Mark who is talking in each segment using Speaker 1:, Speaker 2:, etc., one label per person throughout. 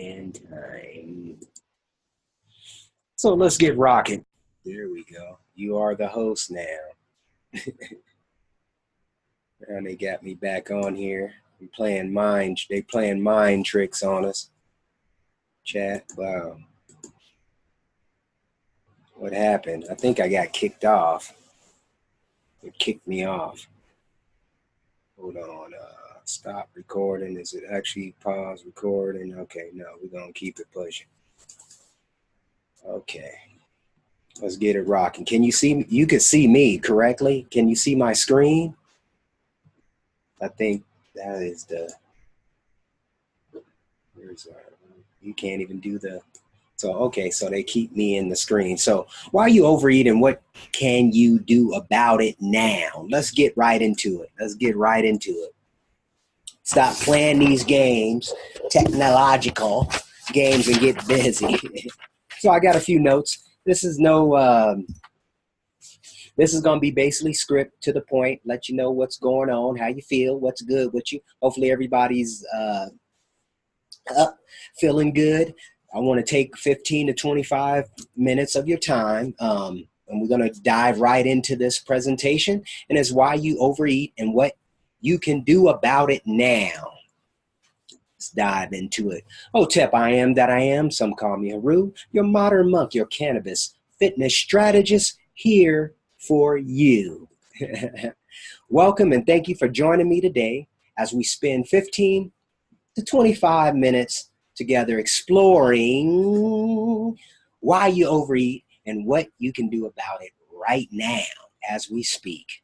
Speaker 1: And time. So let's get rocking. There we go. You are the host now. And they got me back on here. They playing mind tricks on us. Chat. Wow. What happened? I think I got kicked off. It kicked me off. Hold on. Stop recording. Is it actually pause recording? Okay, no, we're going to keep it pushing. Okay. Let's get it rocking. Can you see me? You can see me correctly? Can you see my screen? I think that is the, you can't even do the, so, okay, so they keep me in the screen. So why are you overeating? What can you do about it now? Let's get right into it. Stop playing these games, technological games, and get busy. So I got a few notes. This is this is going to be basically script to the point, let you know what's going on, how you feel, what's good with you. Hopefully everybody's up, feeling good. I want to take 15 to 25 minutes of your time, and we're going to dive right into this presentation, and it's why you overeat and what you can do about it now. Let's dive into it. Hotep, I am that I am. Some call me Haru, your modern monk, your cannabis fitness strategist, here for you. Welcome and thank you for joining me today as we spend 15 to 25 minutes together exploring why you overeat and what you can do about it right now as we speak.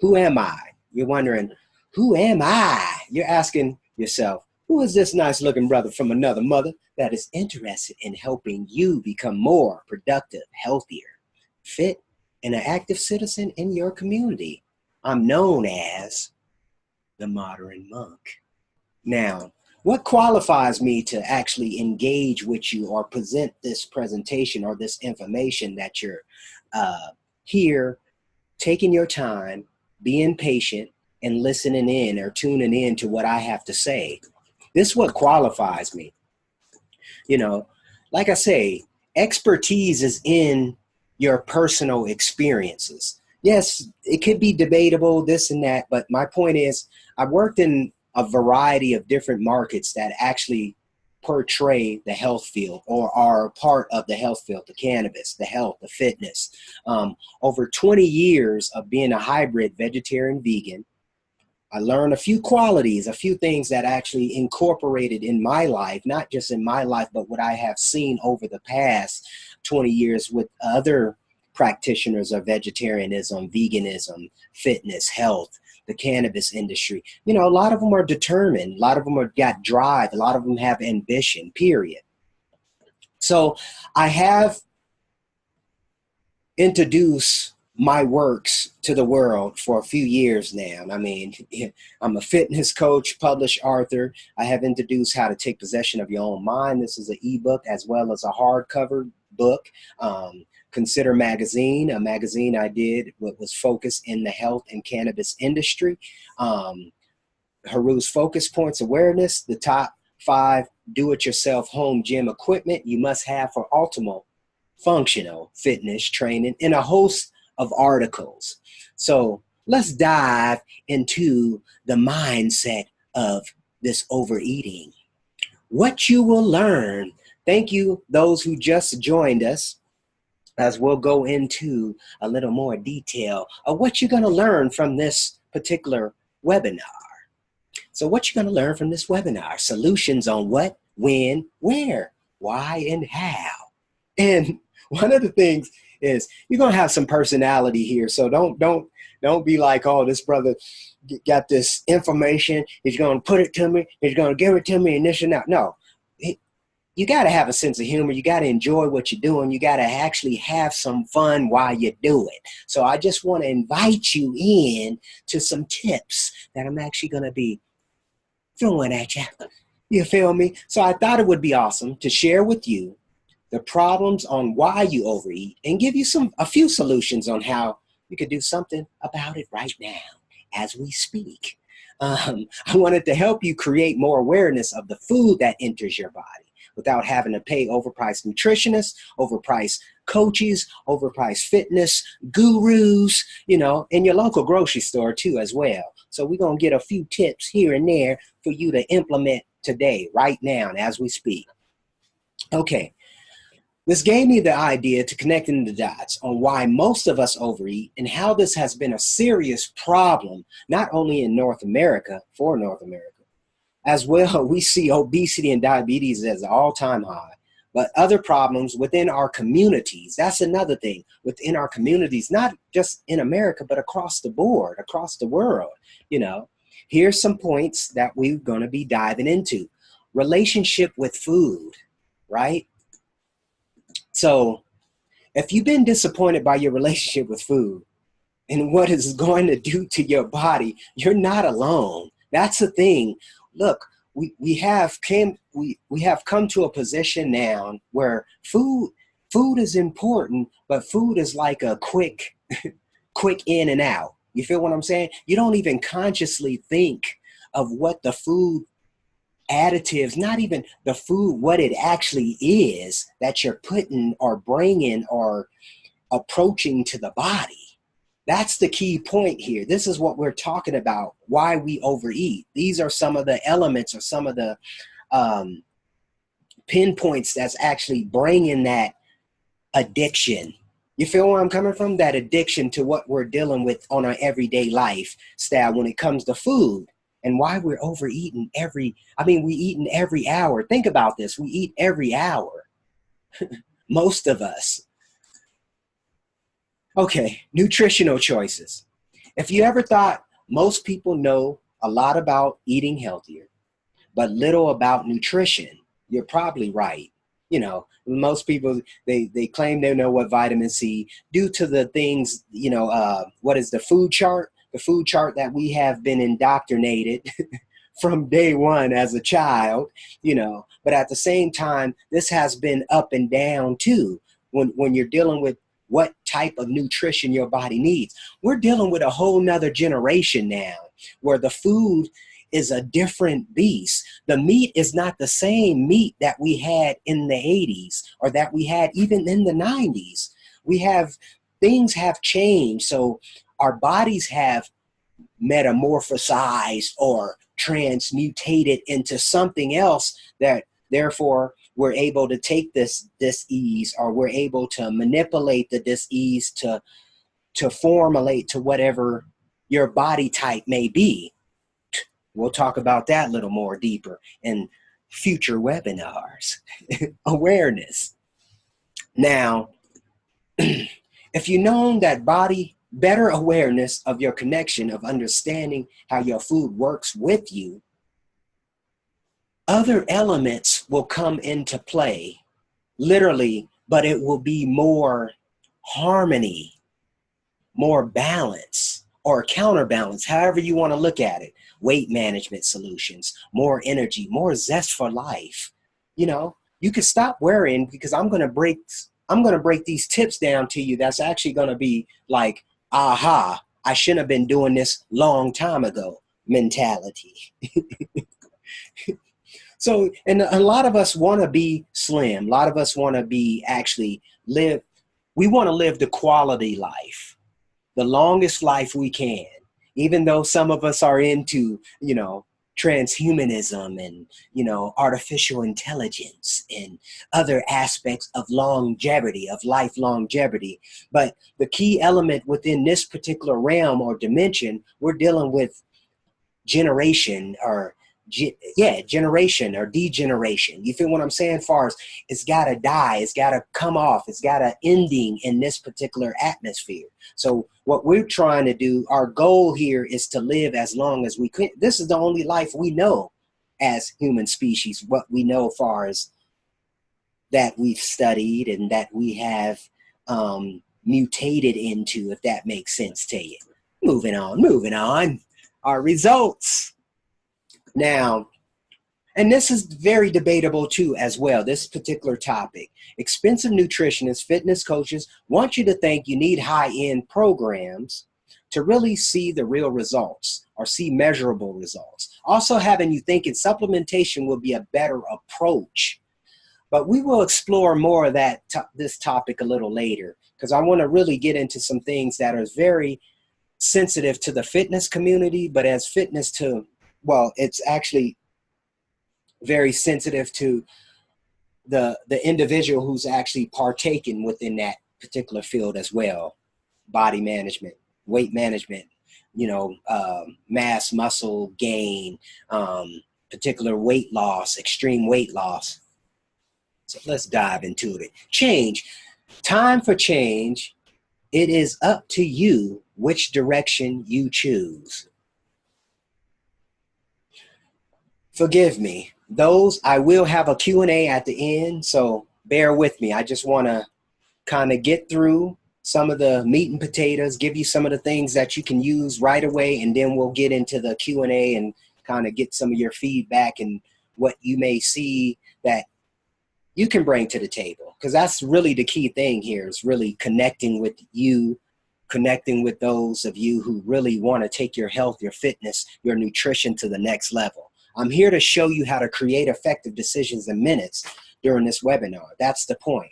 Speaker 1: Who am I? You're wondering, who am I? You're asking yourself, who is this nice looking brother from another mother that is interested in helping you become more productive, healthier, fit, and an active citizen in your community? I'm known as the modern monk. Now, what qualifies me to actually engage with you or present this presentation or this information that you're here, taking your time, being patient, and listening in or tuning in to what I have to say? This is what qualifies me. You know, like I say, expertise is in your personal experiences. Yes, it could be debatable, this and that, but my point is, I've worked in a variety of different markets that actually portray the health field or are a part of the health field, the cannabis, the health, the fitness. Over 20 years of being a hybrid vegetarian vegan, I learned a few qualities, a few things that actually incorporated in my life, not just in my life, but what I have seen over the past 20 years with other practitioners of vegetarianism, veganism, fitness, health, the cannabis industry. You know, a lot of them are determined. A lot of them are got drive. A lot of them have ambition, period. So I have introduced my works to the world for a few years now. I mean, I'm a fitness coach, published author. I have introduced How to Take Possession of Your Own Mind. This is an ebook as well as a hardcover book. Consider Magazine, a magazine I did what was focused in the health and cannabis industry. Haru's Focus Points Awareness, the top 5 do-it-yourself home gym equipment you must have for optimal functional fitness training, and a host of articles. So let's dive into the mindset of this overeating. What you will learn. Thank you, those who just joined us, as we'll go into a little more detail of what you're going to learn from this particular webinar. So what you're going to learn from this webinar, solutions on what, when, where, why, and how. And one of the things is you're going to have some personality here. So don't be like, oh, this brother got this information. He's going to put it to me. He's going to give it to me and this and that. No. You got to have a sense of humor. You got to enjoy what you're doing. You got to actually have some fun while you do it. So I just want to invite you in to some tips that I'm actually going to be throwing at you. You feel me? So I thought it would be awesome to share with you the problems on why you overeat and give you a few solutions on how you could do something about it right now as we speak. I wanted to help you create more awareness of the food that enters your body. without having to pay overpriced nutritionists, overpriced coaches, overpriced fitness gurus, you know, in your local grocery store too as well. So we're going to get a few tips here and there for you to implement today, right now, as we speak. Okay. This gave me the idea to connecting the dots on why most of us overeat and how this has been a serious problem, not only in North America, for North America, as well. We see obesity and diabetes as an all-time high, but other problems within our communities. That's another thing, within our communities, not just in America, but across the board, across the world. You know, here's some points that we're going to be diving into. Relationship with food, right? So if you've been disappointed by your relationship with food and what it's going to do to your body, you're not alone. That's the thing. Look, we have come to a position now where food is important, but food is like a quick in and out. You feel what I'm saying? You don't even consciously think of what the food additives, not even the food, what it actually is that you're putting or bringing or approaching to the body. That's the key point here. This is what we're talking about, why we overeat. These are some of the elements or some of the pinpoints that's actually bringing that addiction. You feel where I'm coming from? That addiction to what we're dealing with on our everyday lifestyle when it comes to food. And why we're overeating we eating every hour. Think about this. We eat every hour. Most of us. Okay, nutritional choices. If you ever thought most people know a lot about eating healthier, but little about nutrition, you're probably right. You know, most people, they claim they know what vitamin C due to the things, you know, what is the food chart? The food chart that we have been indoctrinated from day one as a child, you know, but at the same time, this has been up and down too. When you're dealing with what type of nutrition your body needs, we're dealing with a whole nother generation now where the food is a different beast. The meat is not the same meat that we had in the 80s or that we had even in the 90s. Things have changed. So our bodies have metamorphosized or transmutated into something else that therefore we're able to take this disease, or we're able to manipulate the disease to formulate to whatever your body type may be. We'll talk about that a little more deeper in future webinars. Awareness. Now, if you know that better awareness of your connection, of understanding how your food works with you, other elements will come into play, literally, but it will be more harmony, more balance, or counterbalance, however you want to look at it. Weight management solutions, more energy, more zest for life. You know, you can stop worrying, because I'm going to break these tips down to you. That's actually going to be like, aha, I shouldn't have been doing this long time ago mentality. So, and a lot of us want to be slim. A lot of us want to we want to live the quality life, the longest life we can, even though some of us are into, you know, transhumanism and, you know, artificial intelligence and other aspects of longevity, of life longevity. But the key element within this particular realm or dimension, we're dealing with generation or degeneration. You feel what I'm saying? As far as it's got to die, it's got to come off, it's got an ending in this particular atmosphere. So what we're trying to do, our goal here is to live as long as we can. This is the only life we know as human species, what we know as far as that we've studied and that we have mutated into, if that makes sense to you. Moving on. Our results. Now, and this is very debatable too as well, this particular topic. Expensive nutritionists, fitness coaches want you to think you need high-end programs to really see the real results or see measurable results. Also having you thinking supplementation will be a better approach. But we will explore more of this topic a little later, because I want to really get into some things that are very sensitive to the fitness community, but as fitness to, well, it's actually very sensitive to the individual who's actually partaking within that particular field as well. Body management, weight management, mass muscle gain, particular weight loss, extreme weight loss. So let's dive into it. Change. Time for change. It is up to you which direction you choose. Forgive me. I will have a Q&A at the end, so bear with me. I just want to kind of get through some of the meat and potatoes, give you some of the things that you can use right away, and then we'll get into the Q&A and kind of get some of your feedback and what you may see that you can bring to the table, because that's really the key thing here, is really connecting with you, connecting with those of you who really want to take your health, your fitness, your nutrition to the next level. I'm here to show you how to create effective decisions in minutes during this webinar. That's the point.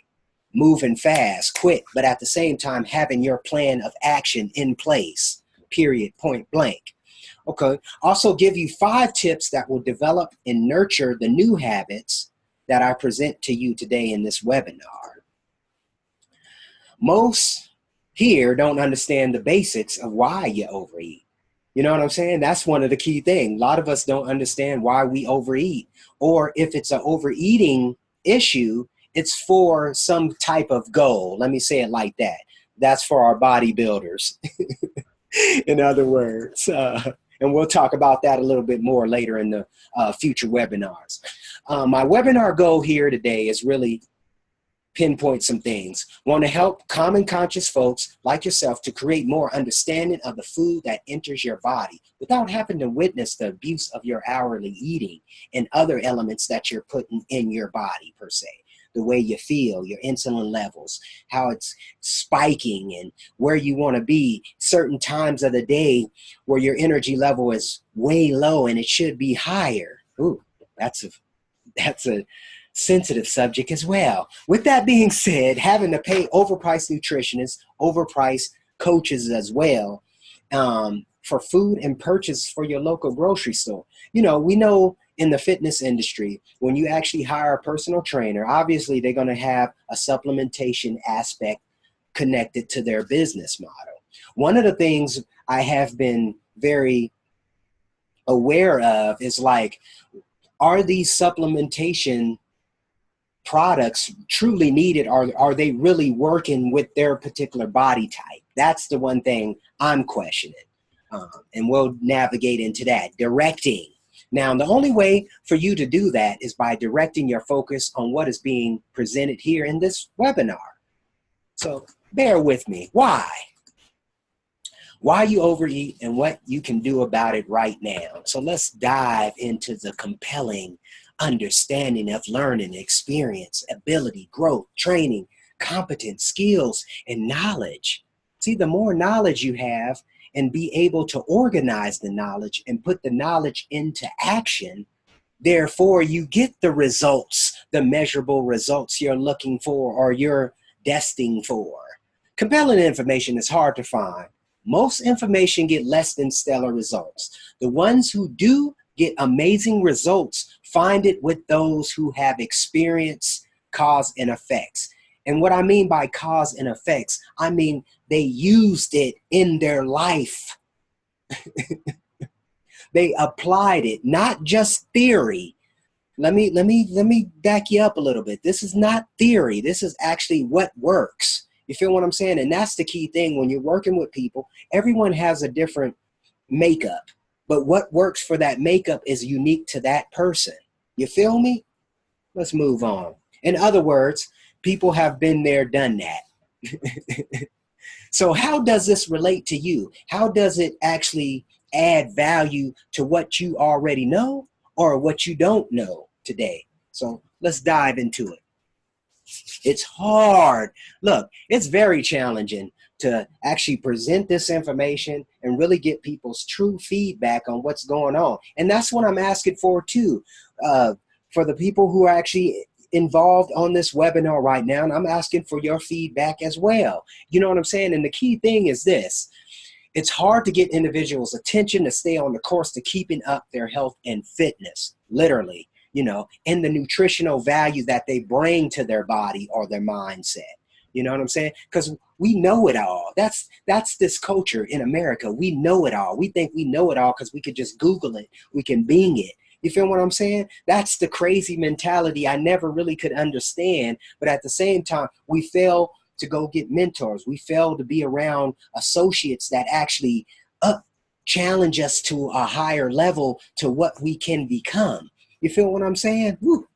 Speaker 1: Moving fast, quick, but at the same time having your plan of action in place, period, point blank. Okay. Also give you 5 tips that will develop and nurture the new habits that I present to you today in this webinar. Most here don't understand the basics of why you overeat. You know what I'm saying? That's one of the key things. A lot of us don't understand why we overeat, or if it's an overeating issue, it's for some type of goal. Let me say it like that. That's for our bodybuilders, in other words. And we'll talk about that a little bit more later in the future webinars. My webinar goal here today is really pinpoint some things. Want to help common conscious folks like yourself to create more understanding of the food that enters your body without having to witness the abuse of your hourly eating and other elements that you're putting in your body per se. The way you feel, your insulin levels, how it's spiking, and where you want to be certain times of the day where your energy level is way low and it should be higher. Ooh, that's a sensitive subject as well. With that being said, having to pay overpriced nutritionists, overpriced coaches as well, for food and purchase for your local grocery store. We know in the fitness industry, when you actually hire a personal trainer, obviously they're going to have a supplementation aspect connected to their business model. One of the things I have been very aware of is like, are these supplementation products truly needed? Are they really working with their particular body type? That's the one thing I'm questioning. And we'll navigate into that. Directing. Now, the only way for you to do that is by directing your focus on what is being presented here in this webinar. So bear with me. Why you overeat and what you can do about it right now. So let's dive into the compelling understanding of learning, experience, ability, growth, training, competence, skills, and knowledge. See, the more knowledge you have and be able to organize the knowledge and put the knowledge into action, therefore you get the results, the measurable results you're looking for or you're destined for. Compelling information is hard to find. Most information get less than stellar results. The ones who do get amazing results find it with those who have experienced cause and effects. And what I mean by cause and effects, I mean they used it in their life. They applied it, not just theory. Let me back you up a little bit. This is not theory. This is actually what works. You feel what I'm saying? And that's the key thing when you're working with people. Everyone has a different makeup, but what works for that makeup is unique to that person. You feel me? Let's move on. In other words, people have been there, done that. So how does this relate to you? How does it actually add value to what you already know or what you don't know today? So let's dive into it. It's hard. Look, it's very challenging to actually present this information and really get people's true feedback on what's going on. And that's what I'm asking for too. For the people who are actually involved on this webinar right now, and I'm asking for your feedback as well. You know what I'm saying? And the key thing is this. It's hard to get individuals' attention to stay on the course to keeping up their health and fitness, literally, you know, and the nutritional value that they bring to their body or their mindset. You know what I'm saying? Because we know it all. That's this culture in America. We know it all. We think we know it all because we could just Google it. We can Bing it. You feel what I'm saying? That's the crazy mentality I never really could understand. But at the same time, we fail to go get mentors. We fail to be around associates that actually challenge us to a higher level to what we can become. You feel what I'm saying? Woo.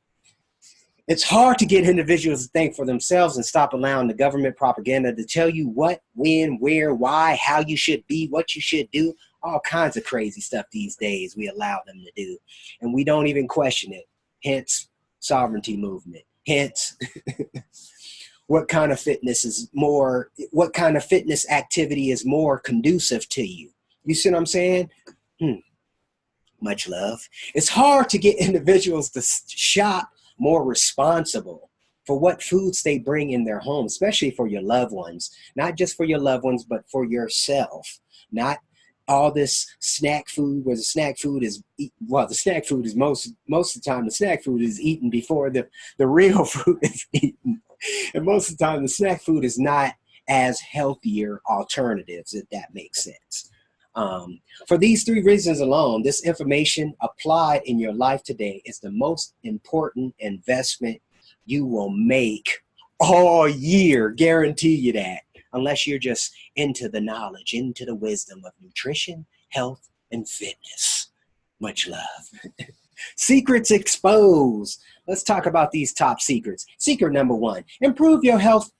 Speaker 1: It's hard to get individuals to think for themselves and stop allowing the government propaganda to tell you what, when, where, why, how you should be, what you should do. All kinds of crazy stuff these days we allow them to do. And we don't even question it. Hence, sovereignty movement. Hence, what kind of fitness activity is more conducive to you? You see what I'm saying? Much love. It's hard to get individuals to shop more responsible for what foods they bring in their home, especially for your loved ones. Not just for your loved ones, but for yourself. Not all this snack food, where the snack food is, well, the snack food is most of the time, the snack food is eaten before the real food is eaten. And most of the time, the snack food is not as healthier alternatives, if that makes sense. For these three reasons alone, this information applied in your life today is the most important investment you will make all year. Guarantee you that. Unless you're just into the knowledge, into the wisdom of nutrition, health, and fitness. Much love. Secrets exposed. Let's talk about these top secrets. Secret number 1, improve your health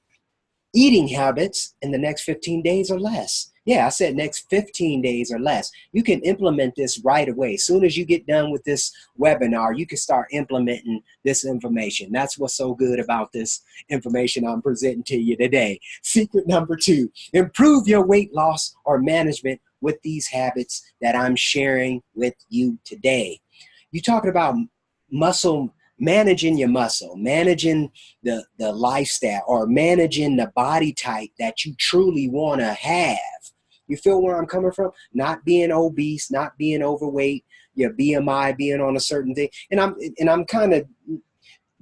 Speaker 1: eating habits in the next 15 days or less. Yeah, I said next 15 days or less. You can implement this right away. As soon as you get done with this webinar, you can start implementing this information. That's what's so good about this information I'm presenting to you today. Secret number 2, improve your weight loss or management with these habits that I'm sharing with you today. You're talking about managing your muscle, managing the lifestyle, or managing the body type that you truly want to have. You feel where I'm coming from? Not being obese, not being overweight, your BMI being on a certain thing. And I'm kind of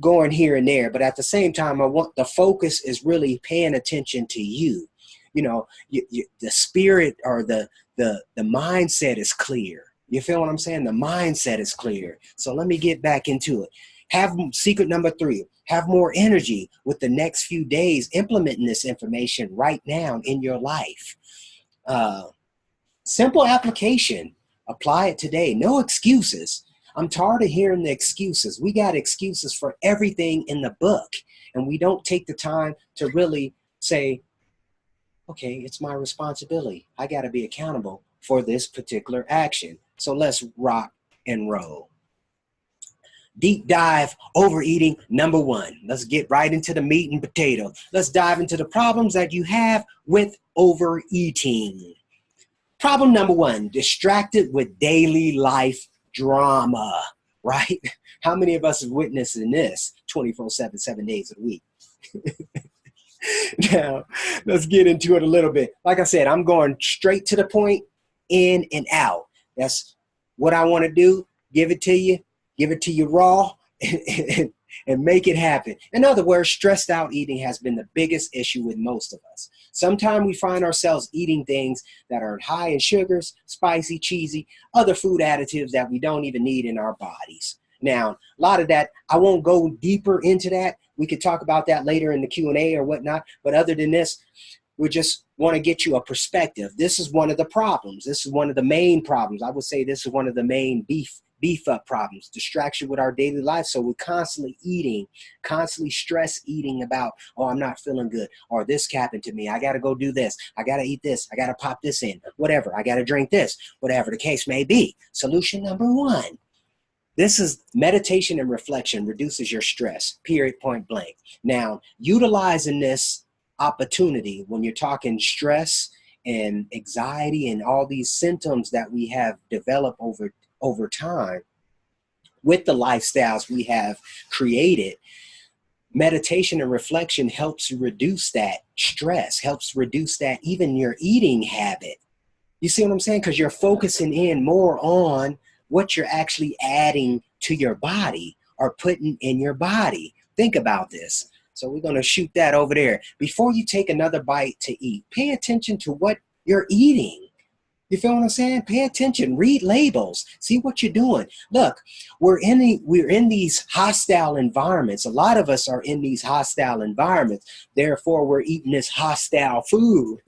Speaker 1: going here and there, but at the same time, I want the focus is really paying attention to you. You know, the spirit or the mindset is clear. You feel what I'm saying? The mindset is clear. So let me get back into it. Secret number 3, have more energy with the next few days implementing this information right now in your life. Simple application. Apply it today. No excuses. I'm tired of hearing the excuses. We got excuses for everything in the book, and we don't take the time to really say, okay, it's my responsibility. I got to be accountable for this particular action. So let's rock and roll. Deep dive overeating number 1. Let's get right into the meat and potatoes. Let's dive into the problems that you have with overeating. Problem number 1, distracted with daily life drama, right? How many of us have witnessed in this 24/7, 7 days a week? Now, let's get into it a little bit. Like I said, I'm going straight to the point, in and out. That's what I want to do. Give it to you raw, and make it happen. In other words, stressed out eating has been the biggest issue with most of us. Sometimes we find ourselves eating things that are high in sugars, spicy, cheesy, other food additives that we don't even need in our bodies. Now, a lot of that, I won't go deeper into that. We could talk about that later in the Q&A or whatnot. But other than this, we just want to get you a perspective. This is one of the problems. This is one of the main problems. I would say this is one of the main beef up problems, distraction with our daily life. So we're constantly eating, constantly stress eating about, oh, I'm not feeling good, or this happened to me. I got to go do this. I got to eat this. I got to pop this in, whatever. I got to drink this, whatever the case may be. Solution number 1. This is meditation and reflection reduces your stress, period, point blank. Now, utilizing this opportunity when you're talking stress and anxiety and all these symptoms that we have developed over time with the lifestyles we have created, meditation and reflection helps reduce that stress, helps reduce that, even your eating habit. You see what I'm saying? Because you're focusing in more on what you're actually adding to your body or putting in your body. Think about this. So we're going to shoot that over there. Before you take another bite to eat, pay attention to what you're eating. You feel what I'm saying? Pay attention, read labels, see what you're doing. Look, we're in these hostile environments. A lot of us are in these hostile environments. Therefore, we're eating this hostile food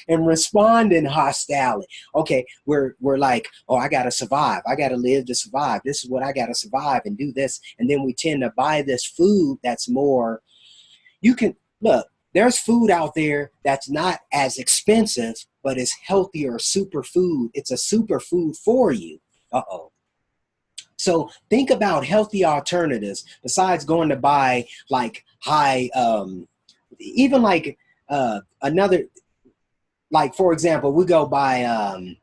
Speaker 1: and responding hostilely. Okay, we're like, oh, I gotta survive. I gotta live to survive. This is what I gotta survive and do this. And then we tend to buy this food that's more, you can, look, there's food out there that's not as expensive, but is healthier superfood. It's a superfood for you. Uh-oh. So think about healthy alternatives besides going to buy like high, even like another, like for example, we go buy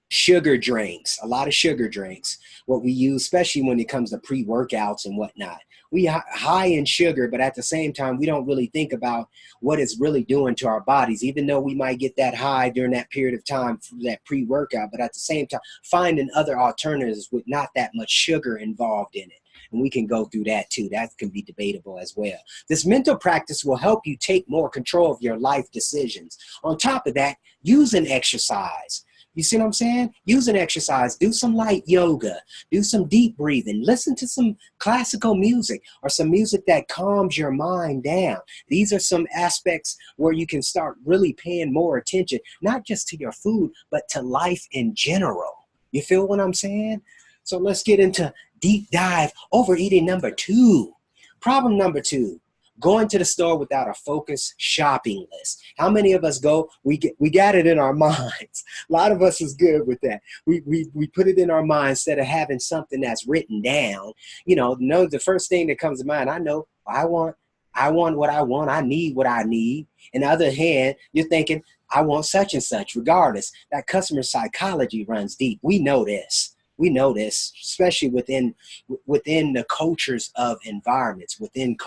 Speaker 1: sugar drinks, a lot of sugar drinks, what we use, especially when it comes to pre-workouts and whatnot. We are high in sugar, but at the same time, we don't really think about what it's really doing to our bodies, even though we might get that high during that period of time for that pre-workout. But at the same time, finding other alternatives with not that much sugar involved in it. And we can go through that too. That can be debatable as well. This mental practice will help you take more control of your life decisions. On top of that, use an exercise. You see what I'm saying? Use an exercise, do some light yoga, do some deep breathing, listen to some classical music or some music that calms your mind down. These are some aspects where you can start really paying more attention, not just to your food, but to life in general. You feel what I'm saying? So let's get into deep dive overeating number 2. Problem number 2. Going to the store without a focused shopping list. How many of us go, we got it in our minds. A lot of us is good with that. We put it in our minds instead of having something that's written down. You know, the first thing that comes to mind, I know, I want what I want. I need what I need. On the other hand, you're thinking, I want such and such, regardless. That customer psychology runs deep. We know this. We know this, especially within the cultures of environments, within,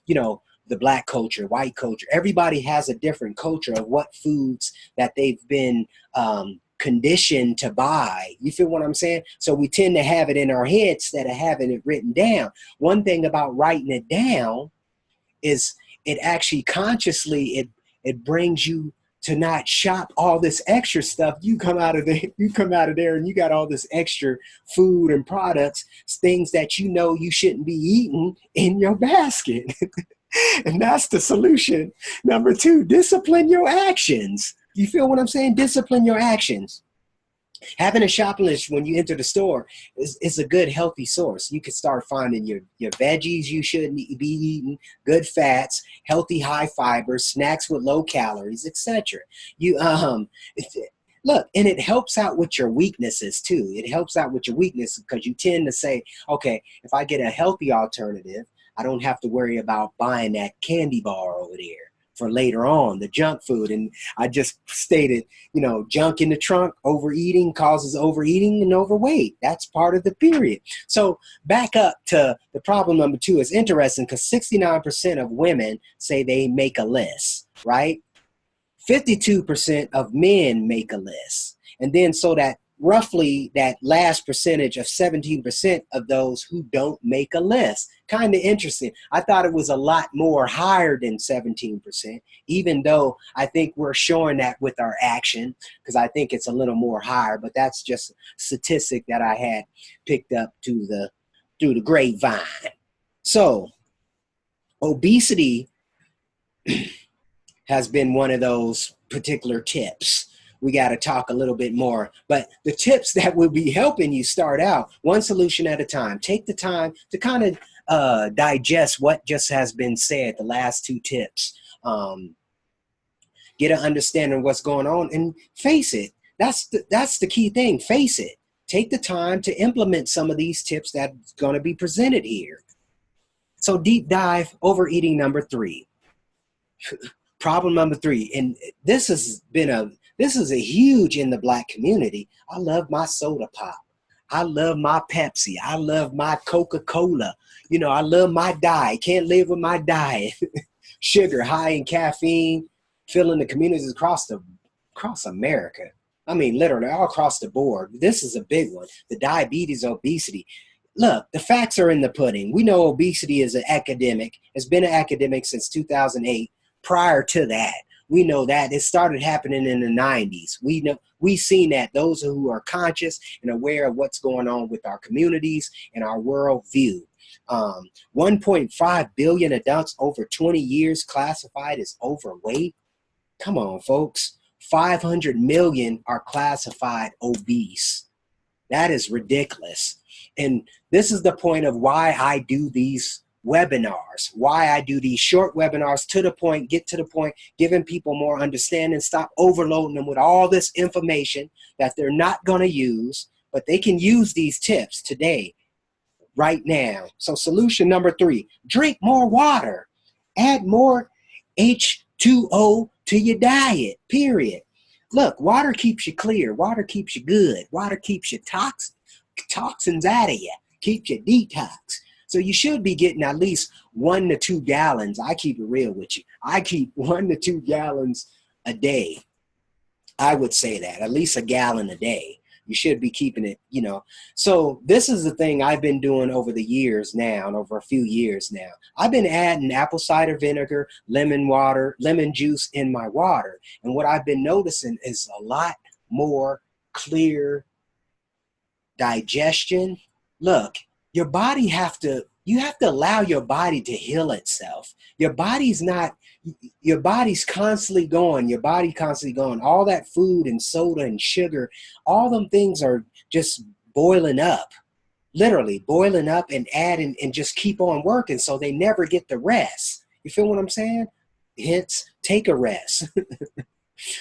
Speaker 1: you know, the black culture, white culture. Everybody has a different culture of what foods that they've been conditioned to buy. You feel what I'm saying? So we tend to have it in our heads instead of having it written down. One thing about writing it down is it actually consciously, it brings you to not shop all this extra stuff. You come out of there and you got all this extra food and products, things that you know you shouldn't be eating in your basket. And that's the solution. Number 2, discipline your actions. You feel what I'm saying? Discipline your actions. Having a shopping list when you enter the store is a good, healthy source. You can start finding your veggies you shouldn't be eating, good fats, healthy high fibers, snacks with low calories, etc. You look, and it helps out with your weaknesses too. It helps out with your weaknesses because you tend to say, okay, if I get a healthy alternative, I don't have to worry about buying that candy bar over there for later on, the junk food. And I just stated, you know, junk in the trunk, overeating causes overeating and overweight. That's part of the period. So back up to the problem number 2 is interesting because 69% of women say they make a list, right? 52% of men make a list. And then so that roughly that last percentage of 17% of those who don't make a list. Kind of interesting. I thought it was a lot more higher than 17%, even though I think we're showing that with our action, because I think it's a little more higher, but that's just a statistic that I had picked up through the grapevine. So obesity has been one of those particular tips. We got to talk a little bit more, but the tips that will be helping you start out one solution at a time. Take the time to kind of digest what just has been said, the last 2 tips. Get an understanding of what's going on and face it. That's the key thing. Face it. Take the time to implement some of these tips that's going to be presented here. So deep dive overeating number 3. Problem number 3, and this is a huge in the black community. I love my soda pop. I love my Pepsi. I love my Coca-Cola. You know, I love my diet. Can't live with my diet. Sugar, high in caffeine, filling the communities across America. I mean, literally all across the board. This is a big one. The diabetes, obesity. Look, the facts are in the pudding. We know obesity is an epidemic. It's been an epidemic since 2008. Prior to that, we know that it started happening in the 90s. We've seen that those who are conscious and aware of what's going on with our communities and our world view. 1.5 billion adults over 20 years classified as overweight. Come on, folks. 500 million are classified obese. That is ridiculous. And this is the point of why I do these webinars, why I do these short webinars, to the point, get to the point, giving people more understanding, stop overloading them with all this information that they're not going to use, but they can use these tips today, right now. So solution number 3, drink more water. Add more H2O to your diet, period. Look, water keeps you clear. Water keeps you good. Water keeps your toxins out of you, keeps you detox. So you should be getting at least 1 to 2 gallons. I keep it real with you. I keep 1 to 2 gallons a day. I would say that, at least a gallon a day. You should be keeping it, you know. So this is the thing I've been doing over the years now, and over a few years now. I've been adding apple cider vinegar, lemon water, lemon juice in my water. And what I've been noticing is a lot more clear digestion. Look, your body you have to allow your body to heal itself. Your body's constantly going. All that food and soda and sugar, all them things are just boiling up, literally boiling up and adding and just keep on working. So they never get the rest. You feel what I'm saying? Hence, take a rest.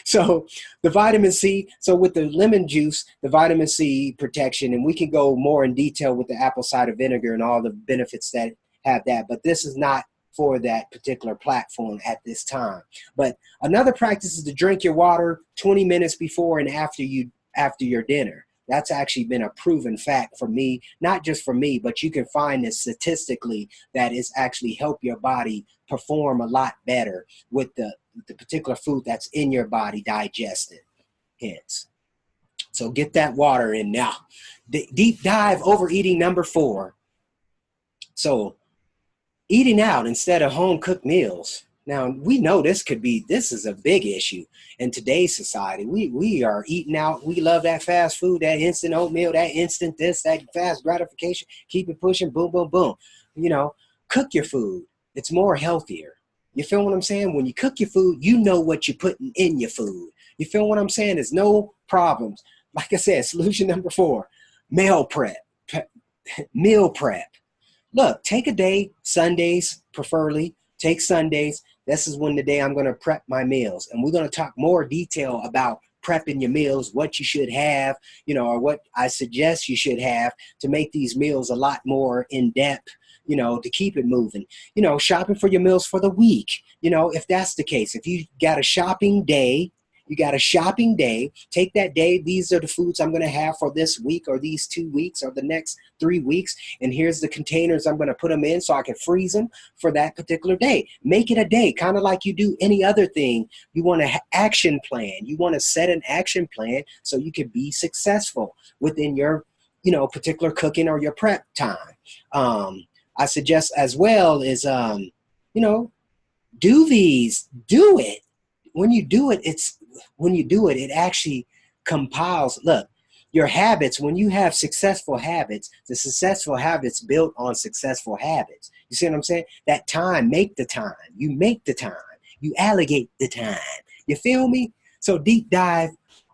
Speaker 1: So the vitamin C, so with the lemon juice, the vitamin C protection, and we can go more in detail with the apple cider vinegar and all the benefits that have that, but this is not for that particular platform at this time. But another practice is to drink your water 20 minutes before and after your dinner. That's actually been a proven fact for me, not just for me, but you can find this statistically that it's actually help your body perform a lot better with the particular food that's in your body digested. Hence. So get that water in now. Deep dive overeating number 4. So eating out instead of home cooked meals. Now, we know this is a big issue in today's society. We are eating out. We love that fast food, that instant oatmeal, that instant this, that fast gratification. Keep it pushing, boom, boom, boom. You know, cook your food. It's more healthier. You feel what I'm saying? When you cook your food, you know what you're putting in your food. You feel what I'm saying? There's no problems. Like I said, solution number 4, meal prep. Look, take a day, Sundays preferably. Take Sundays. This is when the day I'm going to prep my meals. And we're going to talk more detail about prepping your meals, what you should have, you know, or what I suggest you should have to make these meals a lot more in-depth, you know, to keep it moving. You know, shopping for your meals for the week. You know, if that's the case, if you got a shopping day, take that day. These are the foods I'm going to have for this week or these 2 weeks or the next 3 weeks. And here's the containers I'm going to put them in so I can freeze them for that particular day. Make it a day, kind of like you do any other thing. You want an action plan. You want to set an action plan so you can be successful within your, you know, particular cooking or your prep time. I suggest as well is, you know, do it. When you do it, it actually compiles. Look, your habits, when you have successful habits, the successful habits built on successful habits. You see what I'm saying? That time, make the time. You make the time. You allocate the time. You feel me? So deep dive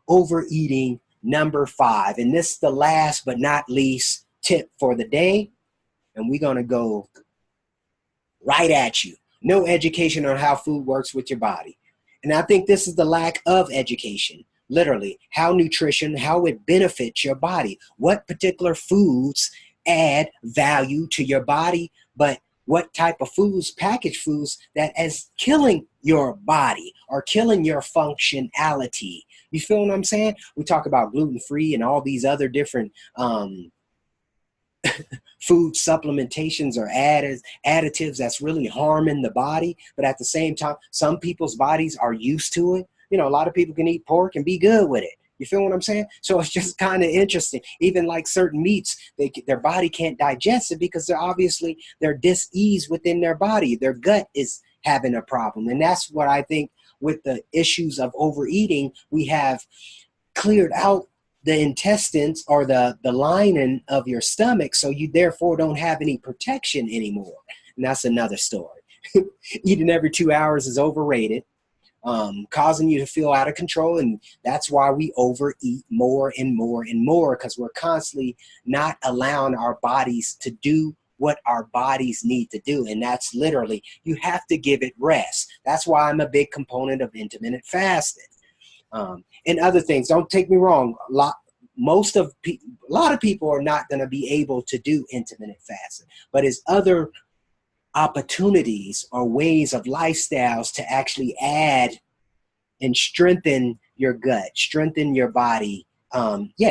Speaker 1: overeating number 5. And this is the last but not least tip for the day. And we're going to go right at you. No education on how food works with your body. And I think this is the lack of education, literally, how nutrition, how it benefits your body, what particular foods add value to your body, but what type of foods, packaged foods, that is killing your body or killing your functionality. You feel what I'm saying? We talk about gluten-free and all these other different food supplementations or additives that's really harming the body. But at the same time, some people's bodies are used to it. You know, a lot of people can eat pork and be good with it. You feel what I'm saying? So it's just kind of interesting. Even like certain meats, their body can't digest it because they're dis-ease within their body. Their gut is having a problem. And that's what I think with the issues of overeating, we have cleared out the intestines or the lining of your stomach, so you therefore don't have any protection anymore. And that's another story. Eating every 2 hours is overrated, causing you to feel out of control. And that's why we overeat more and more and more, because we're constantly not allowing our bodies to do what our bodies need to do. And that's literally, you have to give it rest. That's why I'm a big component of intermittent fasting. And other things, don't take me wrong, a lot of people are not going to be able to do intermittent fasting, but it's other opportunities or ways of lifestyles to actually add and strengthen your gut, strengthen your body.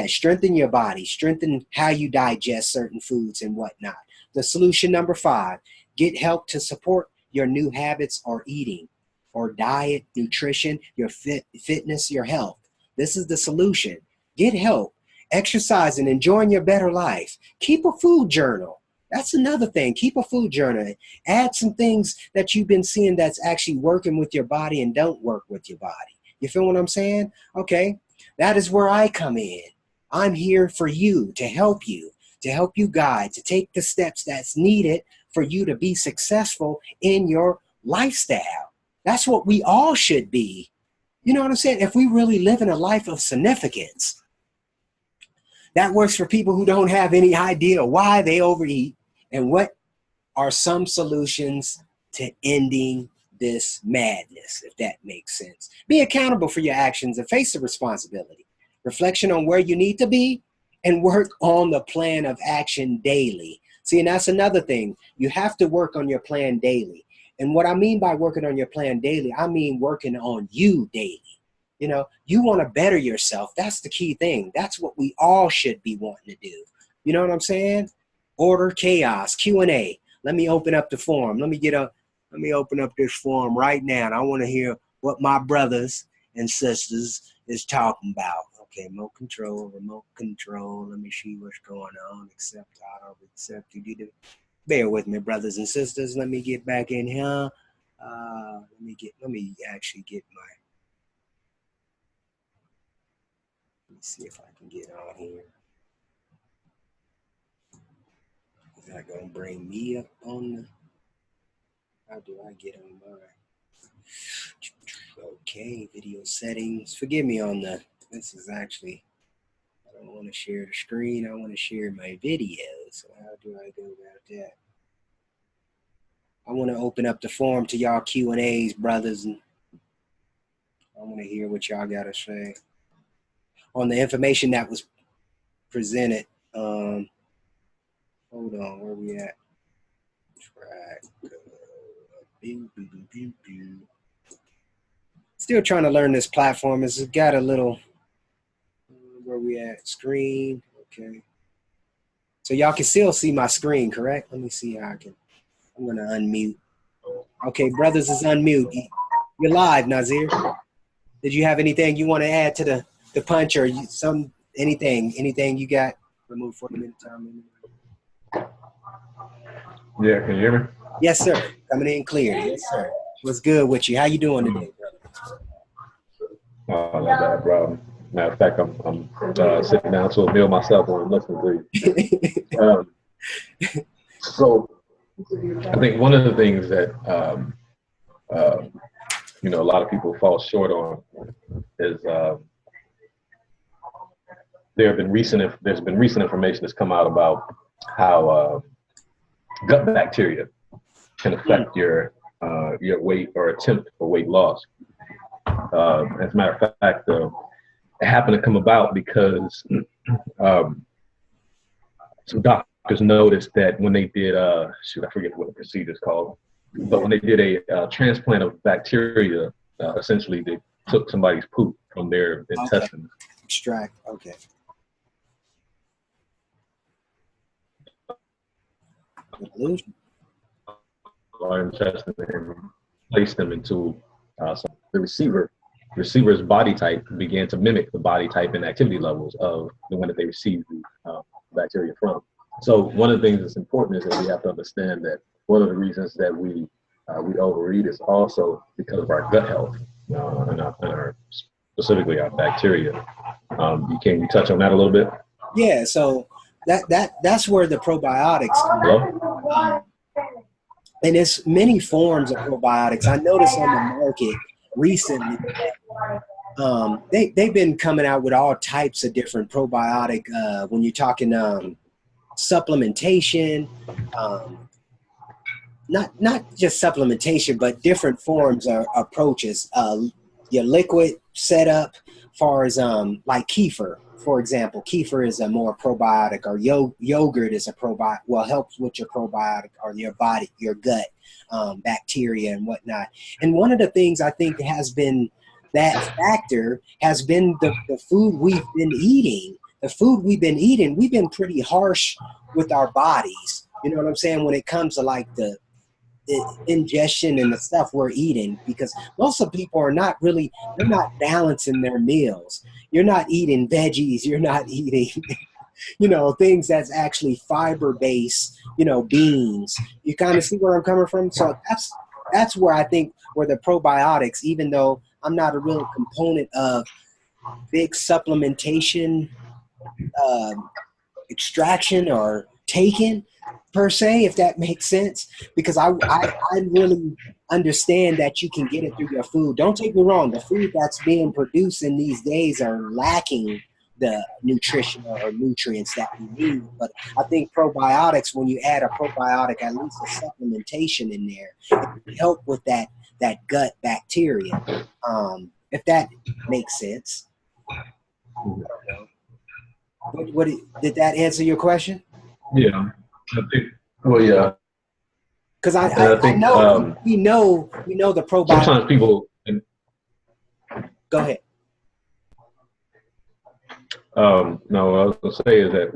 Speaker 1: Strengthen your body, strengthen how you digest certain foods and whatnot. The solution number 5, get help to support your new habits or eating or diet, nutrition, your fitness, your health. This is the solution. Get help, exercise, and enjoying your better life. Keep a food journal. That's another thing. Keep a food journal. Add some things that you've been seeing that's actually working with your body and don't work with your body. You feel what I'm saying? Okay, that is where I come in. I'm here for you, to help you guide, to take the steps that's needed for you to be successful in your lifestyle. That's what we all should be. You know what I'm saying? If we really live in a life of significance. That works for people who don't have any idea why they overeat and what are some solutions to ending this madness, if that makes sense. Be accountable for your actions and face the responsibility. Reflection on where you need to be and work on the plan of action daily. See, and that's another thing. You have to work on your plan daily. And what I mean by working on your plan daily, I mean working on you daily. You know, you want to better yourself. That's the key thing. That's what we all should be wanting to do. You know what I'm saying? Order, chaos, Q&A. Let me open up the forum. Let me open up this forum right now. And I want to hear what my brothers and sisters is talking about. Okay, remote control. Let me see what's going on. Accept. You bear with me, brothers and sisters. Let me get back in here. Let me actually get my. Let me see if I can get on here. Is that gonna bring me up on the? How do I get on mine? Okay, video settings. Forgive me on the. This is actually. I don't want to share the screen. I want to share my video. So how do I go about that? I want to open up the forum to y'all Q&As, brothers, and I want to hear what y'all got to say on the information that was presented. Hold on, where we at? Track. Still trying to learn this platform. It's got a little. Where we at? Screen. Okay. So y'all can still see my screen, correct? Let me see how I can. I'm gonna unmute. Okay, brothers is unmute. You're live, Nazir. Did you have anything you want to add to the punch or anything you got? Remove for the minute time.
Speaker 2: Yeah, can you hear me?
Speaker 1: Yes, sir. Coming in clear. Yes, sir. What's good with you? How you doing today, brother?
Speaker 2: Oh, not bad, bro. Matter of fact, I'm sitting down to a meal myself and I'm listening to you. So I think one of the things that a lot of people fall short on is there's been recent information that's come out about how gut bacteria can affect your weight or attempt for weight loss. As a matter of fact, it happened to come about because some doctors noticed that when they did, I forget what the procedure is called, but when they did a transplant of bacteria, essentially they took somebody's poop from their
Speaker 1: Okay.
Speaker 2: intestines.
Speaker 1: Extract. Okay. Illusion.
Speaker 2: Our intestines and place them into the receiver's body type began to mimic the body type and activity levels of the one that they received the bacteria from. So one of the things that's important is that we have to understand that one of the reasons that we overeat is also because of our gut health and our specifically our bacteria. Can you touch on that a little bit?
Speaker 1: Yeah. So that's where the probiotics come
Speaker 2: Hello?
Speaker 1: And there's many forms of probiotics. I noticed on the market recently, they've been coming out with all types of different probiotic. When you're talking supplementation, not just supplementation, but different forms or approaches. Your liquid setup, far as like kefir, for example. Kefir is a more probiotic, or yogurt is a probiotic. Well, helps with your probiotic or your body, your gut bacteria and whatnot. And one of the things I think has been that factor has been the food we've been eating. The food we've been eating, we've been pretty harsh with our bodies. You know what I'm saying? When it comes to like the ingestion and the stuff we're eating, because most of people are not really, they're not balancing their meals. You're not eating veggies. You're not eating, things that's actually fiber based, beans. You kind of see where I'm coming from? So that's where I think where the probiotics, even though I'm not a real component of big supplementation, extraction or taken per se, if that makes sense, because I really understand that you can get it through your food. Don't take me wrong, the food that's being produced in these days are lacking the nutrition or nutrients that we need. But I think probiotics, when you add a probiotic, at least a supplementation in there, it can help with that gut bacteria. If that makes sense. What did that answer your question?
Speaker 2: Yeah. Well, yeah.
Speaker 1: Because I know we know the probiotics.
Speaker 2: Sometimes people.
Speaker 1: Go ahead.
Speaker 2: No, what I was going to say is that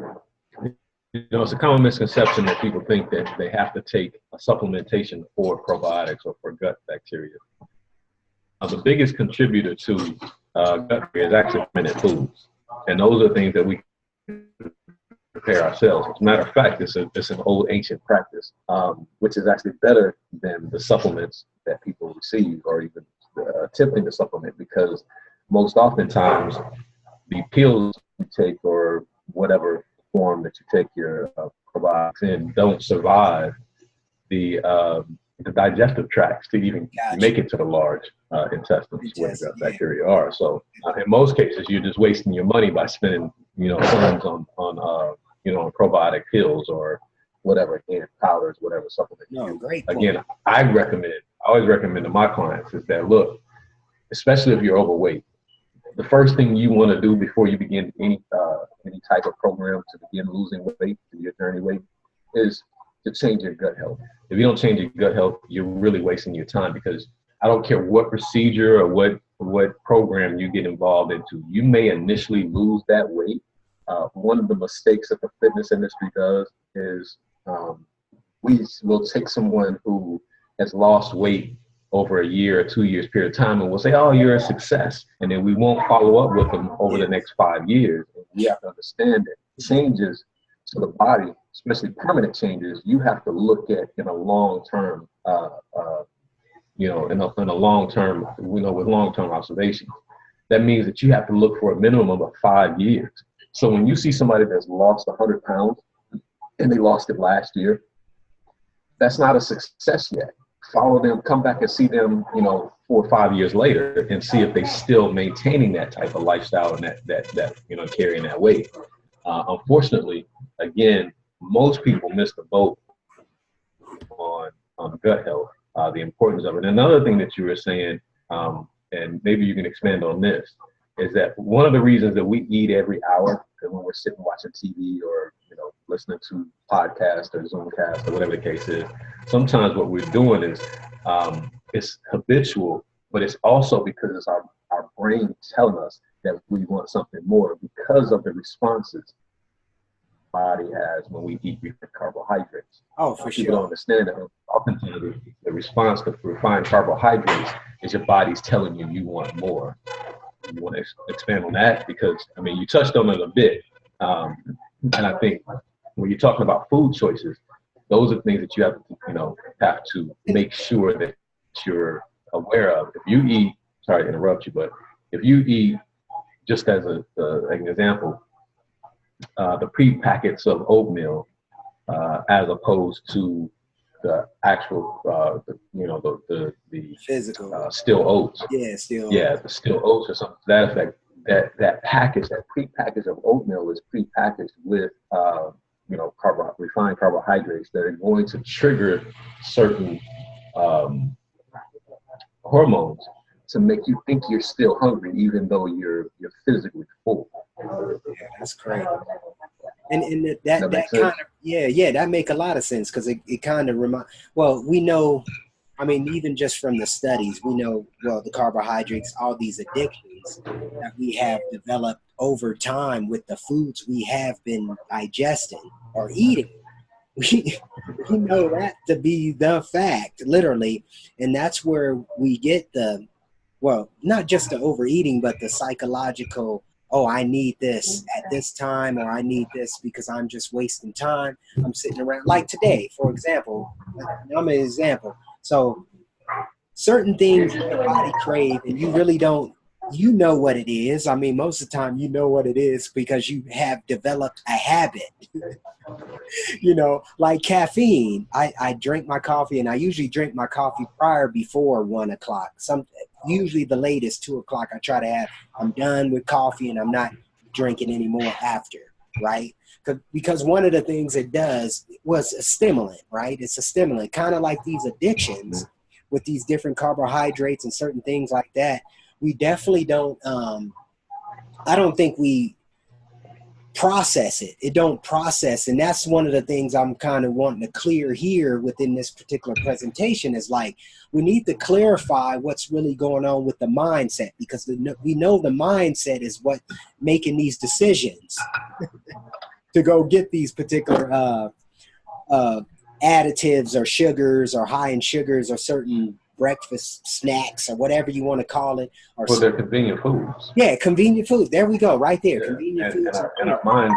Speaker 2: it's a common misconception that people think that they have to take a supplementation for probiotics or for gut bacteria. The biggest contributor to gut bacteria is actually fermented foods, and those are things that we prepare ourselves. As a matter of fact, it's an old ancient practice, which is actually better than the supplements that people receive or even attempting to supplement, because most oftentimes the pills you take or whatever form that you take your probiotics in don't survive the digestive tracts to even make it to the large intestines where the gut bacteria are. So in most cases, you're just wasting your money by spending funds on probiotic pills or whatever, again, powders, whatever supplement.
Speaker 1: No, great.
Speaker 2: Again, I always recommend to my clients is that, look, especially if you're overweight, the first thing you want to do before you begin any type of program to begin losing weight, to your journey weight, is to change your gut health. If you don't change your gut health, you're really wasting your time, because I don't care what procedure or what program you get involved into, you may initially lose that weight. One of the mistakes that the fitness industry does is we will take someone who has lost weight over a year or 2 years period of time, and we'll say, oh, you're a success. And then we won't follow up with them over the next 5 years. And we have to understand that changes to the body, especially permanent changes, you have to look at in a long-term, in a long-term, with long-term observations. That means that you have to look for a minimum of 5 years. So when you see somebody that's lost 100 pounds and they lost it last year, that's not a success yet. Follow them, come back and see them, 4 or 5 years later, and see if they still maintaining that type of lifestyle and that carrying that weight. Unfortunately, again, most people miss the boat on gut health, the importance of it. And another thing that you were saying, and maybe you can expand on this, is that one of the reasons that we eat every hour, and when we're sitting watching TV or listening to podcasts or Zoomcast or whatever the case is, sometimes what we're doing is it's habitual, but it's also because our brain telling us that we want something more because of the responses body has when we eat refined carbohydrates.
Speaker 1: Oh, for
Speaker 2: People don't
Speaker 1: sure.
Speaker 2: understand that oftentimes the response to refined carbohydrates is your body's telling you you want more. You want to expand on that? Because, I mean, you touched on it a bit. And I think when you're talking about food choices, those are things that you have to make sure that you're aware of. If you eat, sorry to interrupt you, but if you eat, just as an example, the pre-packets of oatmeal as opposed to the actual, the
Speaker 1: Physical.
Speaker 2: still oats.
Speaker 1: Yeah, still.
Speaker 2: Yeah, the still oats or something to that effect. That package, that pre-package of oatmeal is pre-packaged with, refined carbohydrates that are going to trigger certain hormones to make you think you're still hungry, even though you're physically full.
Speaker 1: Yeah, that's crazy. And that
Speaker 2: makes
Speaker 1: kind
Speaker 2: sense?
Speaker 1: of, yeah, that make a lot of sense, because it kind of well, we know, I mean, even just from the studies, we know, well, the carbohydrates, all these addictions that we have developed over time with the foods we have been digesting or eating. We know that to be the fact, literally. And that's where we get well, not just the overeating, but the psychological, oh, I need this at this time, or I need this because I'm just wasting time. I'm sitting around. Like today, for example, I'm an example. So certain things your body crave, and you really don't, you know what it is. I mean, most of the time you know what it is because you have developed a habit. Like caffeine. I drink my coffee, and I usually drink my coffee before 1 o'clock. Usually the latest 2 o'clock. I'm done with coffee and I'm not drinking anymore after, right? Because one of the things it does was a stimulant, right? It's a stimulant, kind of like these addictions with these different carbohydrates and certain things like that. We definitely don't, I don't think we process it. It don't process. And that's one of the things I'm kind of wanting to clear here within this particular presentation, is like, we need to clarify what's really going on with the mindset, because we know the mindset is what making these decisions to go get these particular additives or sugars, or high in sugars, or certain breakfast snacks, or whatever you want to call it. Or
Speaker 2: Well, they're convenient foods.
Speaker 1: Yeah, convenient food. There we go, right there. Yeah. Convenient foods.
Speaker 2: And our minds,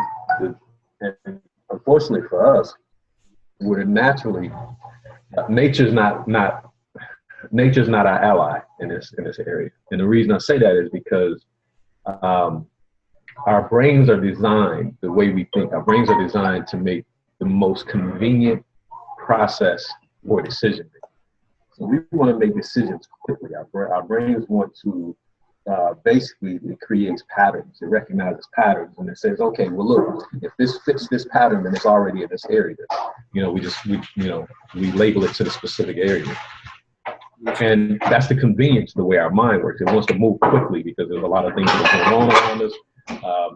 Speaker 2: and unfortunately for us, we're naturally, nature's not our ally in this area. And the reason I say that is because our brains are designed, the way we think, our brains are designed to make the most convenient process for decision making. So we want to make decisions quickly. Our brains want to, basically, it creates patterns. It recognizes patterns, and it says, okay, well, look, if this fits this pattern, then it's already in this area. We label it to the specific area. And that's the convenience of the way our mind works. It wants to move quickly because there's a lot of things that are going on around us.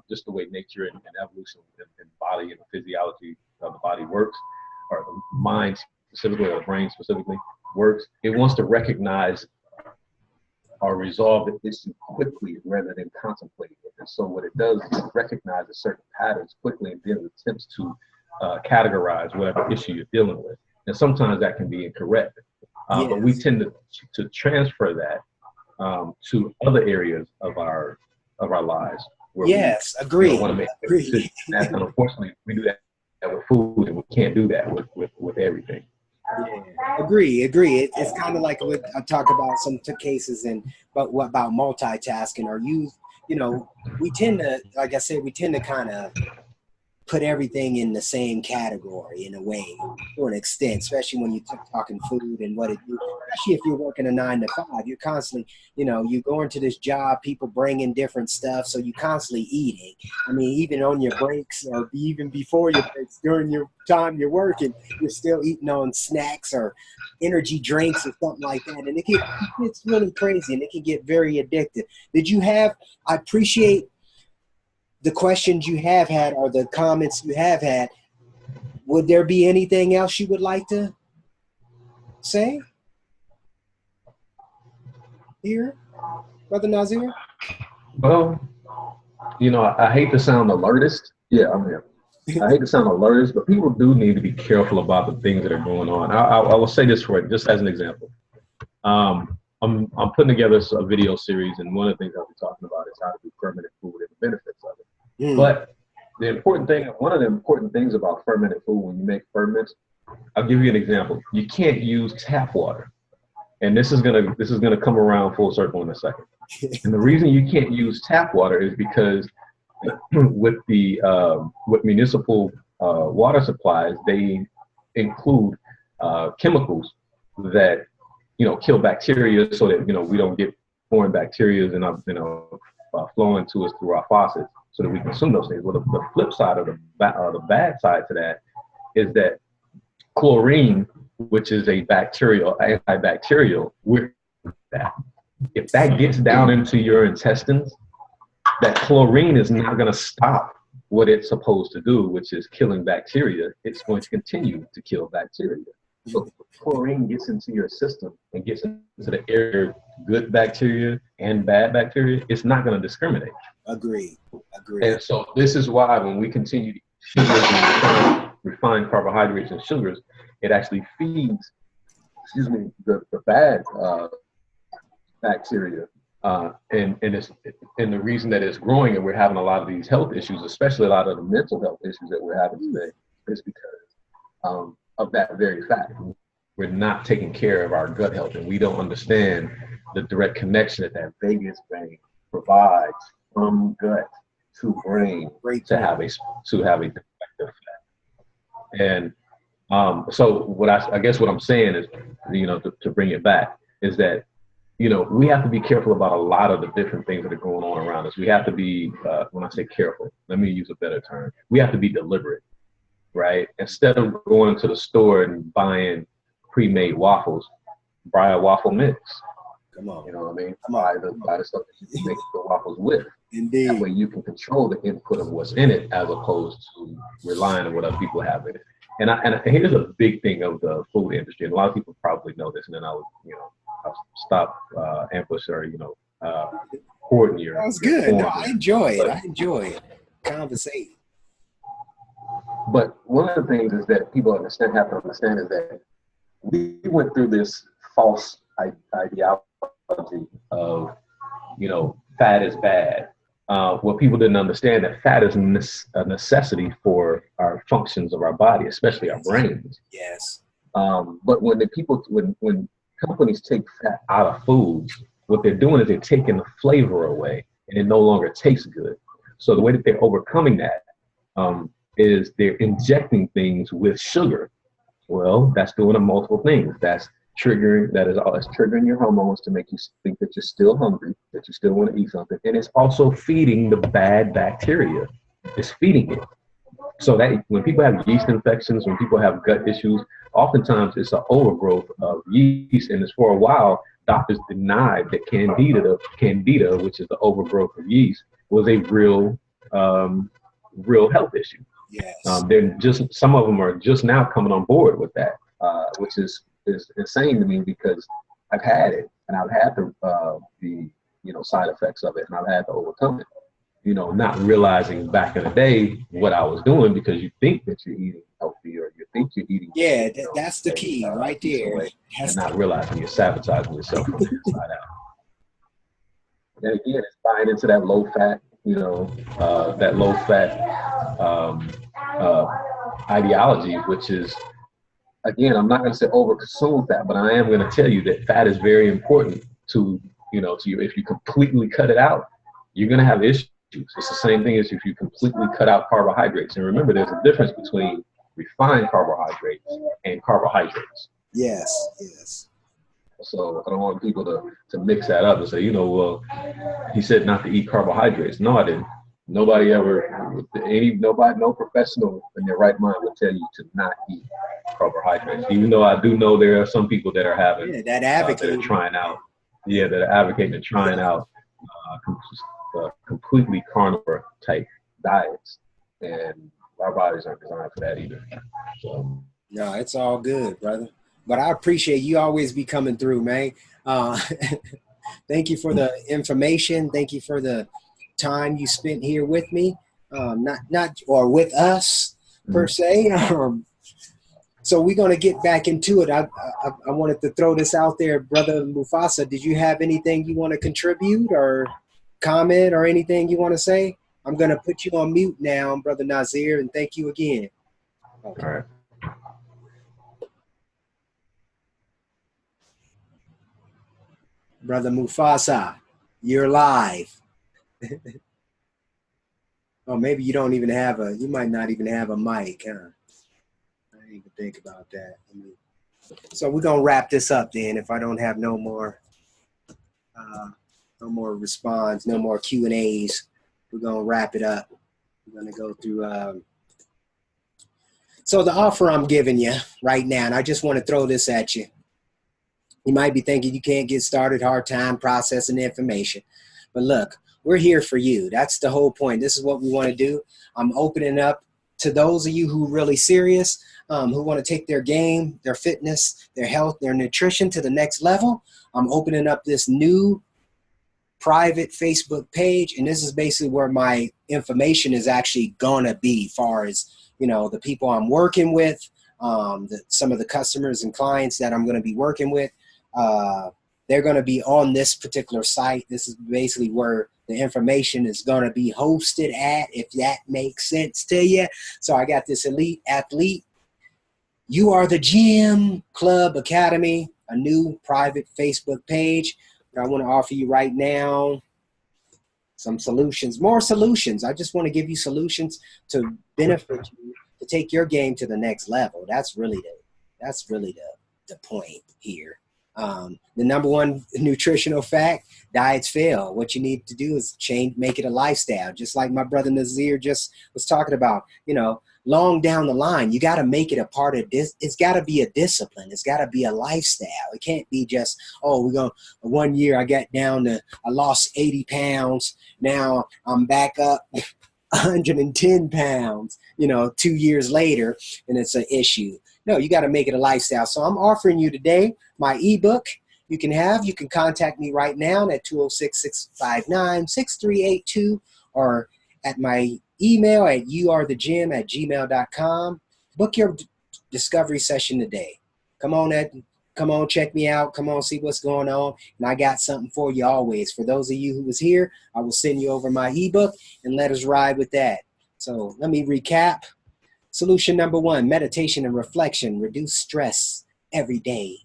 Speaker 2: Just the way nature and evolution and body and physiology of the body works, or the mind specifically, or the brain specifically works. It wants to recognize or resolve the issue quickly rather than contemplate it. And so what it does is it recognizes certain patterns quickly and then attempts to categorize whatever issue you're dealing with. And sometimes that can be incorrect. Yes. But we tend to transfer that to other areas of our lives.
Speaker 1: Yes, agree.
Speaker 2: Want to make decisions. And unfortunately, we do that with food, and we can't do that with everything.
Speaker 1: Yeah, agree. It's kind of like what I talk about some cases, but what about multitasking, or we tend to, like I said, we tend to kind of put everything in the same category in a way, to an extent, especially when you're talking food and what it do. Especially if you're working a 9 to 5, you're constantly, you go into this job, people bring in different stuff, so you're constantly eating. I mean, even on your breaks, or even before your breaks, during your time you're working, you're still eating on snacks or energy drinks or something like that, and it's really crazy, and it can get very addictive. I appreciate the questions you have had, or the comments you have had. Would there be anything else you would like to say here? Brother Nazir?
Speaker 2: Well, I hate to sound alertist. Yeah, I'm here. I hate to sound alertist, but people do need to be careful about the things that are going on. I will say this for it, just as an example. I'm putting together a video series, and one of the things I'll be talking about is how to do fermented food and the benefits of it.
Speaker 1: Mm.
Speaker 2: But one of the important things about fermented food, when you make ferments, I'll give you an example. You can't use tap water, and this is gonna come around full circle in a second. And the reason you can't use tap water is because with municipal water supplies, they include chemicals that kill bacteria, so that we don't get foreign bacteria and flowing to us through our faucets, so that we consume those things. Well, the flip side of the bad side to that is that chlorine, which is a antibacterial, with that, if that gets down into your intestines, that chlorine is not going to stop what it's supposed to do, which is killing bacteria. It's going to continue to kill bacteria. So if chlorine gets into your system and gets into the area of good bacteria and bad bacteria, it's not going to discriminate.
Speaker 1: Agreed.
Speaker 2: And so this is why when we continue to eat sugars and refined carbohydrates and sugars, it actually feeds, the bad bacteria. And the reason that it's growing and we're having a lot of these health issues, especially a lot of the mental health issues that we're having today, is because of that very fact. We're not taking care of our gut health, and we don't understand the direct connection that vagus brain provides from gut to brain to have a defective effect. And so I guess what I'm saying is, to bring it back, is that we have to be careful about a lot of the different things that are going on around us. We have to be, when I say careful, let me use a better term. We have to be deliberate, right? Instead of going to the store and buying pre-made waffles, buy a waffle mix.
Speaker 1: Come on.
Speaker 2: You know what I mean? Buy the stuff that you can make the waffles with.
Speaker 1: Indeed.
Speaker 2: That way you can control the input of what's in it, as opposed to relying on what other people have in it. And here's a big thing of the food industry, and a lot of people probably know this, and then I'll stop ambush or hoarding your.
Speaker 1: That's good. No, I enjoy it. Conversating.
Speaker 2: But one of the things is that people have to understand is that we went through this false ideology of fat is bad. What people didn't understand, that fat is a necessity for our functions of our body, especially our brains.
Speaker 1: Yes.
Speaker 2: But when companies take fat out of foods, what they're doing is they're taking the flavor away, and it no longer tastes good. So the way that they're overcoming that is they're injecting things with sugar. Well, that's doing multiple things. That's triggering your hormones to make you think that you're still hungry, that you still want to eat something. And it's also feeding the bad bacteria. It's feeding it. So that when people have yeast infections, when people have gut issues, oftentimes it's an overgrowth of yeast. And for a while, doctors denied that candida, which is the overgrowth of yeast, was a real health issue.
Speaker 1: Yes.
Speaker 2: Some of them are just now coming on board with that, which is insane to me, because I've had it and I've had the side effects of it, and I've had to overcome it. Not realizing back in the day what I was doing, because you think that you're eating healthy, or you think you're eating.
Speaker 1: Yeah, that's the key right there.
Speaker 2: And not realizing you're sabotaging yourself from the inside out. And again, it's buying into that low fat, ideology, which is, again, I'm not going to say overconsume fat, but I am going to tell you that fat is very important to you. If you completely cut it out, you're going to have issues. It's the same thing as if you completely cut out carbohydrates. And remember, there's a difference between refined carbohydrates and carbohydrates.
Speaker 1: Yes.
Speaker 2: So I don't want people to mix that up and say, well, he said not to eat carbohydrates. No, I didn't. No professional in their right mind would tell you to not eat carbohydrates. Even though I do know there are some people that are having
Speaker 1: that advocate
Speaker 2: that are trying out, that are advocating and trying out completely carnivore type diets, and our bodies aren't designed for that either. So
Speaker 1: no, it's all good, brother. But I appreciate you always be coming through, man. Thank you for the information. Thank you for the time you spent here with me. Not or with us per se. So we're going to get back into it. I wanted to throw this out there, Brother Mufasa. Did you have anything you want to contribute or comment or anything you want to say? I'm going to put you on mute now, Brother Nazir, and thank you again. Okay.
Speaker 2: All right.
Speaker 1: Brother Mufasa, you're live. Oh, maybe you don't even have you might not even have a mic, huh? I didn't even think about that. So we're going to wrap this up then if I don't have no more response, no more Q&As. We're going to wrap it up. We're going to go through. So the offer I'm giving you right now, and I just want to throw this at you. You might be thinking you can't get started, hard time processing the information. But look, we're here for you. That's the whole point. This is what we want to do. I'm opening up to those of you who are really serious, who want to take their game, their fitness, their health, their nutrition to the next level. I'm opening up this new private Facebook page, and this is basically where my information is actually gonna be, far as the people I'm working with, some of the customers and clients that I'm going to be working with. They're going to be on this particular site. This is basically where the information is going to be hosted at, if that makes sense to you. So I got this elite athlete. You Are the Gym Club Academy, a new private Facebook page. I want to offer you right now some solutions, more solutions. I just want to give you solutions to benefit you, to take your game to the next level. That's really the point here. The number one nutritional fact: diets fail. What you need to do is make it a lifestyle. Just like my brother Nazir just was talking about, long down the line, you got to make it a part of this. It's got to be a discipline. It's got to be a lifestyle. It can't be just, one year I lost 80 pounds. Now I'm back up 110 pounds, 2 years later, and it's an issue. No, you got to make it a lifestyle. So I'm offering you today my ebook. You can contact me right now at 206-659-6382 or at my email at youarethegym@gmail.com. Book your discovery session today. Come on, check me out. Come on, see what's going on. And I got something for you always. For those of you who was here, I will send you over my ebook and let us ride with that. So let me recap. Solution number 1, meditation and reflection. Reduce stress every day,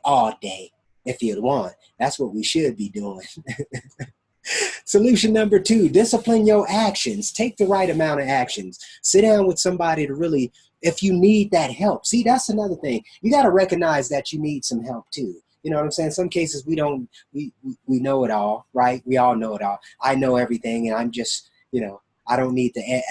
Speaker 1: all day, if you want. That's what we should be doing. Solution number 2, discipline your actions. Take the right amount of actions. Sit down with somebody to really, if you need that help. See, that's another thing. You got to recognize that you need some help too. You know what I'm saying? Some cases we know it all, right? We all know it all. I know everything, and I'm just, I don't need to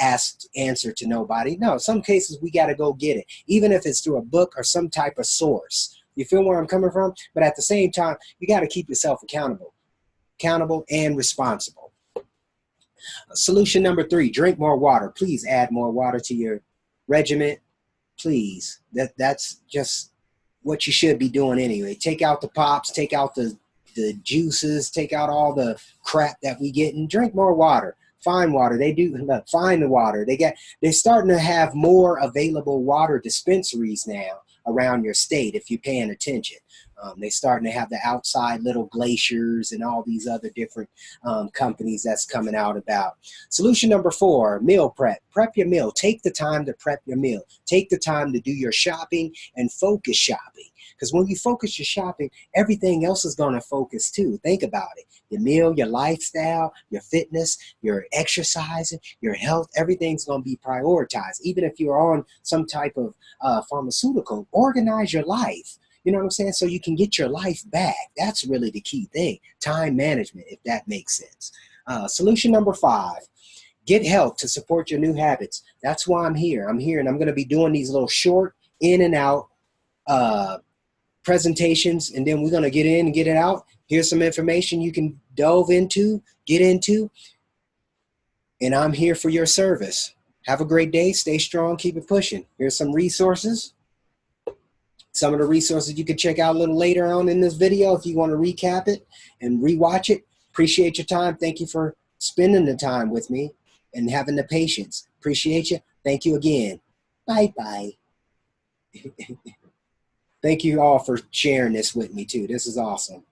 Speaker 1: answer to nobody. No, some cases we got to go get it, even if it's through a book or some type of source. You feel where I'm coming from? But at the same time, you got to keep yourself accountable and responsible. Solution number 3, drink more water. Please add more water to your regimen. Please. That's just what you should be doing anyway. Take out the pops, take out the juices, take out all the crap that we get, and drink more water. Find water. Find the water. They're starting to have more available water dispensaries now around your state if you're paying attention. They're starting to have the outside little glaciers and all these other different companies that's coming out about. Solution number 4, meal prep. Prep your meal. Take the time to prep your meal. Take the time to do your shopping and focus shopping. Because when you focus your shopping, everything else is going to focus too. Think about it. Your meal, your lifestyle, your fitness, your exercising, your health, everything's going to be prioritized. Even if you're on some type of pharmaceutical, organize your life. You know what I'm saying? So you can get your life back. That's really the key thing. Time management, if that makes sense. Solution number 5, get help to support your new habits. That's why I'm here. I'm here, and I'm going to be doing these little short in and out presentations, and then we're going to get in and get it out. Here's some information you can delve into, get into, and I'm here for your service. Have a great day. Stay strong. Keep it pushing. Here's some resources. some of the resources you can check out a little later on in this video if you want to recap it and rewatch it. Appreciate your time. Thank you for spending the time with me and having the patience. Appreciate you. Thank you again. Bye-bye. Thank you all for sharing this with me too. This is awesome.